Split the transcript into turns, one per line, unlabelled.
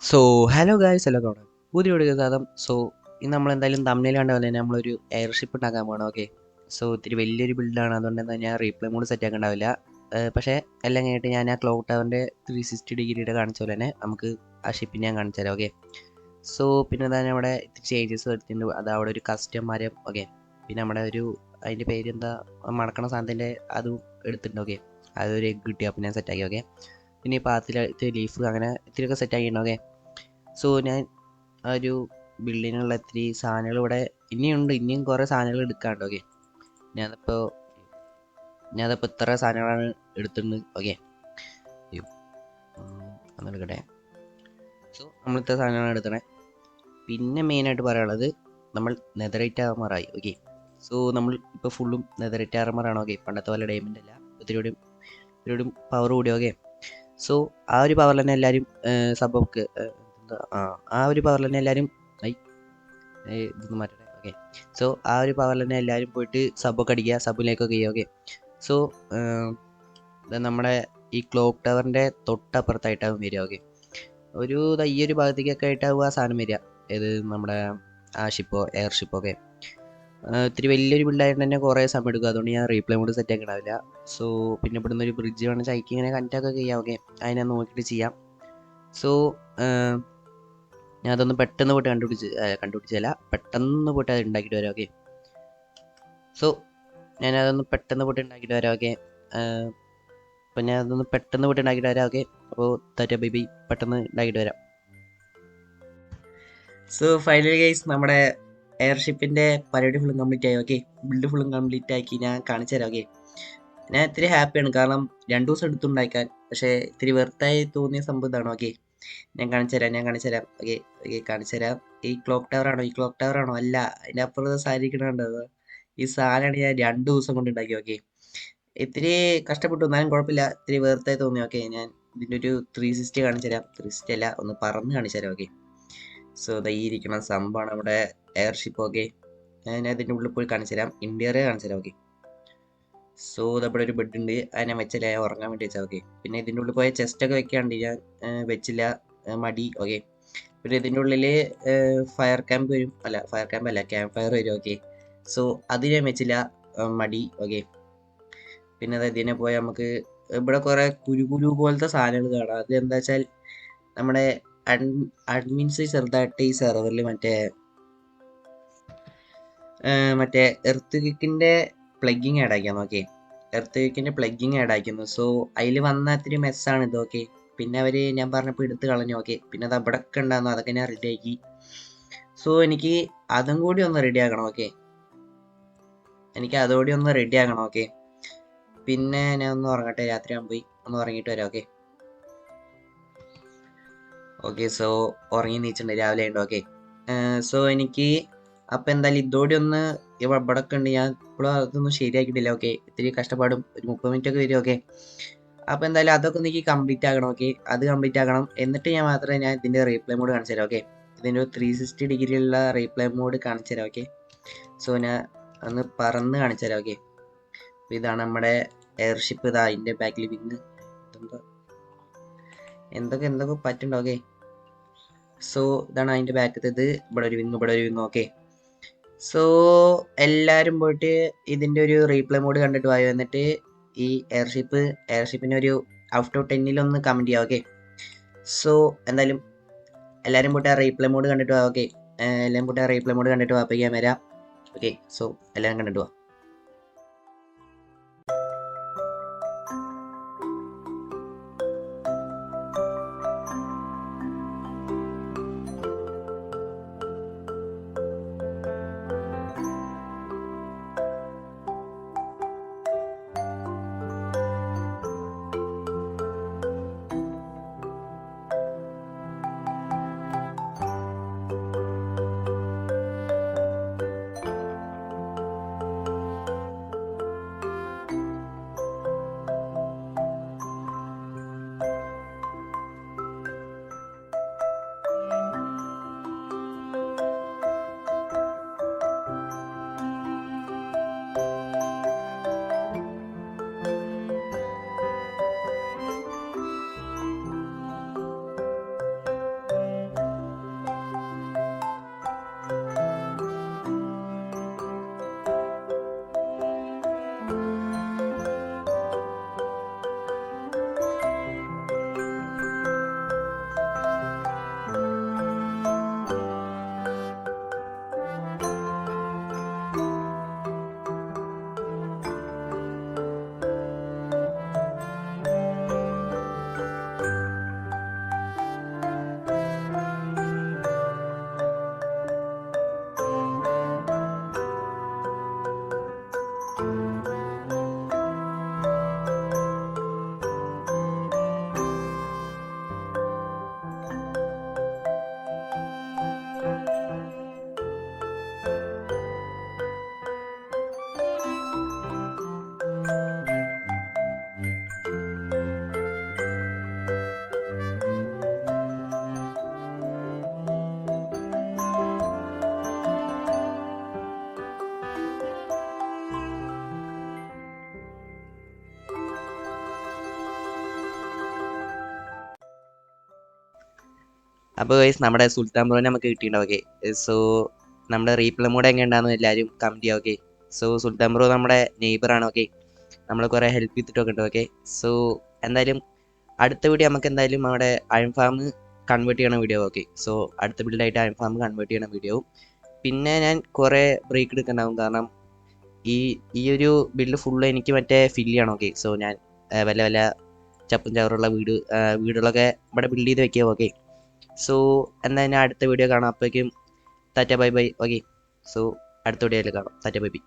So hello guys എല്ലാം കാണാം പുതിയ വീഡിയോ സ്വാഗതം. സോ ഇന്ന് നമ്മൾ എന്തായാലും തമിഴിൽ കണ്ട പോലെ തന്നെ നമ്മളൊരു എയർഷിപ്പ് ഉണ്ടാക്കാൻ പോകണം. ഓക്കെ, സോ ഇത്തിരി വലിയൊരു ബിൽഡാണ്, അതുകൊണ്ട് തന്നെ ഞാൻ റീപ്ലേ മോഡ് സെറ്റ് ആക്കണ്ടാവില്ല. പക്ഷേ എല്ലാം കഴിഞ്ഞിട്ട് ഞാൻ ആ ക്ലോക്ക് ടവറിൻ്റെ 360 ഡിഗ്രിയുടെ കാണിച്ച പോലെ തന്നെ നമുക്ക് ആ ഷിപ്പിനെ ഞാൻ കാണിച്ചു തരാം. ഓക്കെ, സോ പിന്നെ എന്താ അവിടെ ഇത്തിരി ചേഞ്ചസ് വരുത്തിയിട്ടുണ്ട്. അത് അവിടെ ഒരു കസ്റ്റം മരം. ഓക്കെ, പിന്നെ നമ്മുടെ ഒരു അതിൻ്റെ പേരെന്താ, മണക്കണ സാധനത്തിൻ്റെ അതും എടുത്തിട്ടുണ്ട്. ഓക്കെ, അതൊരു എഗ് കിട്ടി, അപ്പം ഞാൻ സെറ്റാക്കി. ഓക്കെ, പിന്നെ ഈ പാത്തിലെ ലീഫ് അങ്ങനെ ഇത്തിരിയൊക്കെ സെറ്റാക്കിയിട്ടുണ്ട്. ഓക്കെ, സോ ഞാൻ ആ ഒരു ബിൽഡിങ്ങിനുള്ള ഇത്തിരി സാധനങ്ങൾ ഇവിടെ ഇനിയുണ്ട്, ഇനിയും കുറേ സാധനങ്ങൾ എടുക്കാണ്ട്. ഓക്കെ, ഞാനപ്പോൾ ഞാനപ്പോൾ ഇത്ര സാധനങ്ങളാണ് എടുത്തിട്ടുണ്ട്. ഓക്കെ, അന്നെടുക്കട്ടെ. സോ നമ്മൾ ഇത്ര സാധനങ്ങളാണ് എടുത്തത്. പിന്നെ മെയിനായിട്ട് പറയാനുള്ളത് നമ്മൾ നെതറൈറ്റ് ആർമറായി. ഓക്കെ, സോ നമ്മൾ ഇപ്പോൾ ഫുള്ളും നെതറൈറ്റ് ആർമറാണ്. ഓക്കെ, പണ്ടത്തെ പോലെ ഡയമണ്ട് അല്ല, ഇത്തിരിയോടും പവർ കൂടി. ഓക്കെ, സോ ആ ഒരു പവർ തന്നെ എല്ലാവരും സബൊക്കെ എന്താ ആ ഒരു പവർ തന്നെ എല്ലാവരും ഇതൊന്നും മാറ്റട്ടെ. ഓക്കെ, സോ ആ ഒരു പവറിൽ തന്നെ എല്ലാവരും പോയിട്ട് സബൊക്കെ അടിക്കുക, സബിലേക്കൊക്കെ ചെയ്യുക. ഓക്കെ, സോ നമ്മുടെ ഈ ക്ലോക്ക് ടവറിൻ്റെ തൊട്ടപ്പുറത്തായിട്ടാവും വരിക. ഓക്കെ, ഈ ഒരു ഭാഗത്തേക്കൊക്കെ ആയിട്ടാവും ആ സാധനം വരിക. ഏത് നമ്മുടെ ആ ഷിപ്പോ എയർഷിപ്പോ. ഒക്കെ ഇത്തിരി വലിയൊരു ബിൽഡായിട്ട് തന്നെ കുറേ സമയം എടുക്കും, അതുകൊണ്ട് ഞാൻ റീപ്ലേ മോഡ് സെറ്റ് ആക്കണ്ടാവില്ല. സോ പിന്നെ ഇവിടുന്ന് ഒരു ബ്രിഡ്ജ് വേണം, ചൈക്ക് ഇങ്ങനെ കണക്റ്റൊക്കെ ചെയ്യാം. ഓക്കെ, അതിനെ നോക്കിയിട്ട് ചെയ്യാം. സോ ഞാൻ അതൊന്ന് പെട്ടെന്ന് പോയിട്ട് കണ്ടുപിടിച്ചല്ല, പെട്ടെന്ന് പോയിട്ട് അത് ഉണ്ടാക്കിയിട്ട് വരാം. ഓക്കെ, സോ ഞാനതൊന്ന് പെട്ടെന്ന് പോയിട്ട് ഉണ്ടാക്കിയിട്ട് വരാം. ഓക്കെ, അപ്പം ഞാൻ അതൊന്ന് പെട്ടെന്ന് പോയിട്ട് ഉണ്ടാക്കിയിട്ട് വരാം. ഓക്കെ, അപ്പോൾ ടാറ്റ ബൈ ബൈ, പെട്ടെന്ന് ഉണ്ടാക്കിയിട്ട് വരാം. സോ ഫൈനൽ ഗൈസ്, നമ്മുടെ എയർഷിപ്പിൻ്റെ പരിപാടി ഫുള്ളും കംപ്ലീറ്റ് ആയി. ഓക്കെ, ബിൽഡ് ഫുള്ളും കംപ്ലീറ്റ് ആക്കി ഞാൻ കാണിച്ചു തരാം. ഓക്കെ, ഞാൻ ഇത്തിരി ഹാപ്പിയാണ്, കാരണം 2 ദിവസം എടുത്തുണ്ടാക്കാൻ, പക്ഷേ ഇത്തിരി വെറുത്തായി തോന്നിയ സംഭവം ഇതാണ്. ഓക്കെ, ഞാൻ കാണിച്ചു തരാം. ഓക്കെ, ഓക്കെ, കാണിച്ചു തരാം. ഈ ക്ലോക്ക് ടവർ ആണോ? ഈ ക്ലോക്ക് ടവർ ആണോ? അല്ല, അതിൻ്റെ അപ്പുറത്ത് സാധിക്കണുണ്ടത്. ഈ സാധനമാണ് ഞാൻ 2 ദിവസം കൊണ്ട് ഉണ്ടാക്കി. ഓക്കെ, ഇത്തിരി കഷ്ടപ്പെട്ടു, എന്നാലും കുഴപ്പമില്ല, ഇത്തിരി വെറുത്തായി തോന്നി. ഓക്കെ, ഞാൻ ഇതിൻ്റെ ഒരു 360 കാണിച്ചു തരാം. 360 അല്ല, ഒന്ന് പറന്ന് കാണിച്ചു തരാം. ഓക്കെ, സോ ഈ ഇരിക്കുന്ന സംഭവമാണ് നമ്മുടെ എയർഷിപ്പ്. ഓക്കെ, ഞാൻ അതിൻ്റെ ഉള്ളിൽ പോയി കാണിച്ചു തരാം, ഇന്റീരിയർ കാണിച്ചു തരാം. ഓക്കെ, സോ ഇവിടെ ഒരു ബെഡ് ഉണ്ട്, അത് ഞാൻ വെച്ചില്ല, ഞാൻ ഉറങ്ങാൻ വേണ്ടി വെച്ചാൽ. ഓക്കെ, പിന്നെ ഇതിൻ്റെ ഉള്ളിൽ പോയ ചെസ്റ്റ് ഒക്കെ വെക്കാണ്ട്, ഞാൻ വെച്ചില്ല, മടി. ഓക്കെ, പിന്നെ ഇതിൻ്റെ ഉള്ളിൽ ഫയർ ക്യാമ്പ് വരും, അല്ല ഫയർ ക്യാമ്പ് അല്ല, ക്യാമ്പ് ഫയർ വരും. ഓക്കെ, സോ അത് ഞാൻ വെച്ചില്ല, മടി. ഓക്കെ, പിന്നെ അത് ഇതിനെ പോയാൽ നമുക്ക് ഇവിടെ കുറേ കുരു പോലത്തെ സാധനങ്ങൾ കാണാം. അത് എന്താ വെച്ചാൽ നമ്മുടെ അഡ്മിൻസ് ചെറുതായിട്ട് ഈ സെർവറിൽ മറ്റേ എർത്ത് ക്വിക്കിൻ്റെ പ്ലഗിങ് ആഡ് ആക്കിയാൽ നോക്കി, എർത്ത് ക്വിക്കിൻ്റെ പ്ലഗിങ് ആഡ് ആക്കുന്നു. സോ അതിൽ വന്ന ഇത്തിരി മെസ്സാണ് ഇത്. ഓക്കെ, പിന്നെ അവർ ഞാൻ പറഞ്ഞപ്പോൾ എടുത്ത് കളഞ്ഞു. ഓക്കെ, പിന്നെ അത് അവിടെ ഒക്കെ ഉണ്ടായിരുന്നു, അതൊക്കെ ഞാൻ റെഡി ആക്കി. സോ എനിക്ക് അതും കൂടി ഒന്ന് റെഡി ആക്കണം. ഓക്കെ, എനിക്ക് അതുകൂടി ഒന്ന് റെഡി ആക്കണം. ഓക്കെ, പിന്നെ ഞാൻ ഒന്ന് ഉറങ്ങട്ടെ, രാത്രി ആകുമ്പോൾ പോയി ഒന്ന് ഉറങ്ങിയിട്ട് വരാം. ഓക്കെ, ഓക്കെ, സോ ഉറങ്ങി നീച്ചിട്ടുണ്ട്, രാവിലെ ഉണ്ട്. ഓക്കെ, സോ എനിക്ക് അപ്പം എന്തായാലും ഇതോടെ ഒന്ന് ഇവിടെ ഒക്കെ ഉണ്ട്, ഞാൻ ഇപ്പോഴും അതൊന്നും ശരിയാക്കിയിട്ടില്ല. ഓക്കെ, ഇത്തിരി കഷ്ടപ്പാടും ഒരു 30 മിനിറ്റ് ഒക്കെ വരും. ഓക്കെ, അപ്പോൾ എന്തായാലും അതൊക്കെ ഒന്ന് എനിക്ക് കംപ്ലീറ്റ് ആക്കണം. ഓക്കെ, അത് കംപ്ലീറ്റ് ആക്കണം, എന്നിട്ട് ഞാൻ മാത്രമേ ഞാൻ ഇതിൻ്റെ റീപ്ലേ മോഡ് കാണിച്ചു തരാം. ഓക്കെ, ഇതിൻ്റെ ഒരു 360 ഡിഗ്രിയുള്ള റീപ്ലേ മോഡ് കാണിച്ചു തരാം. ഓക്കെ, സോ ഞാൻ ഒന്ന് പറന്ന് കാണിച്ചു തരാം. ഓക്കെ, അപ്പോൾ ഇതാണ് നമ്മുടെ എയർഷിപ്പ്. ഇതാ അതിൻ്റെ ബാക്കിൽ വിങ് എന്തൊക്കെ പറ്റുന്നുണ്ട്. ഓക്കെ, സോ ഇതാണ് അതിൻ്റെ ബാക്കത്തേത്, ഇവിടെ ഒരു വിങ്. ഓക്കെ, സോ എല്ലാവരും പോയിട്ട് ഇതിൻ്റെ ഒരു റീപ്ലേ മോഡ് കണ്ടിട്ട് പോയോ, എന്നിട്ട് ഈ എയർഷിപ്പിന് ഒരു ഔട്ട് ഓഫ് 10 ഒന്ന് കമൻറ്റ് ചെയ്യാം. ഓക്കെ, സോ എന്തായാലും എല്ലാവരും പോയിട്ട് ആ റീപ്ലേ മോഡ് കണ്ടിട്ട് പോവാം. ഓക്കെ, എല്ലാവരും പോയിട്ട് ആ റീപ്ലേ മോഡ് കണ്ടിട്ട് പോവാം, അപ്പോൾ ഞാൻ വരാം. ഓക്കെ, സോ എല്ലാവരും കണ്ടിട്ട് പോവാം. അപ്പോൾ ഗൈസ് നമ്മുടെ സുൽത്താൻ ബ്രോനെ നമുക്ക് കിട്ടിയിട്ടുണ്ടാവും. ഓക്കെ, സോ നമ്മുടെ റീപ്ലേ മോഡ് എങ്ങനെ ഉണ്ടാകുന്ന എല്ലാവരും കമൻറ്റ് ചെയ്യാം. ഓക്കെ, സോ സുൽത്താൻ ബ്രോ നമ്മുടെ നെയ്ബറാണ്. ഓക്കെ, നമ്മൾ കുറേ ഹെൽപ്പ് ചെയ്തിട്ടൊക്കെ ഉണ്ട്. ഓക്കെ, സോ എന്തായാലും അടുത്ത വീഡിയോ നമുക്ക് എന്തായാലും അവിടെ അയൺ ഫാം കൺവേർട്ട് ചെയ്യണ വീഡിയോ. ഓക്കെ, സോ അടുത്ത ബിൽഡായിട്ട് അയൺ ഫാം കൺവേർട്ട് ചെയ്യണ വീഡിയോ. പിന്നെ ഞാൻ കുറേ ബ്രേക്ക് എടുക്കുന്നുണ്ടാവും, കാരണം ഈ ഈ ഒരു ബിൽഡ് ഫുള്ള് എനിക്ക് മറ്റേ ഫില്ല് ചെയ്യണം. ഓക്കെ, സോ ഞാൻ വല്ല വല്ല ചപ്പും ചവറുള്ള വീടുകളൊക്കെ ഇവിടെ ബിൽഡ് ചെയ്ത് വെക്കുക. ഓക്കെ, സോ എന്തായാലും അടുത്ത വീഡിയോ കാണാം. അപ്പോഴേക്കും Tata bye bye. Okay, so അടുത്ത വീഡിയോയിൽ കാണാം. Tata bye bye.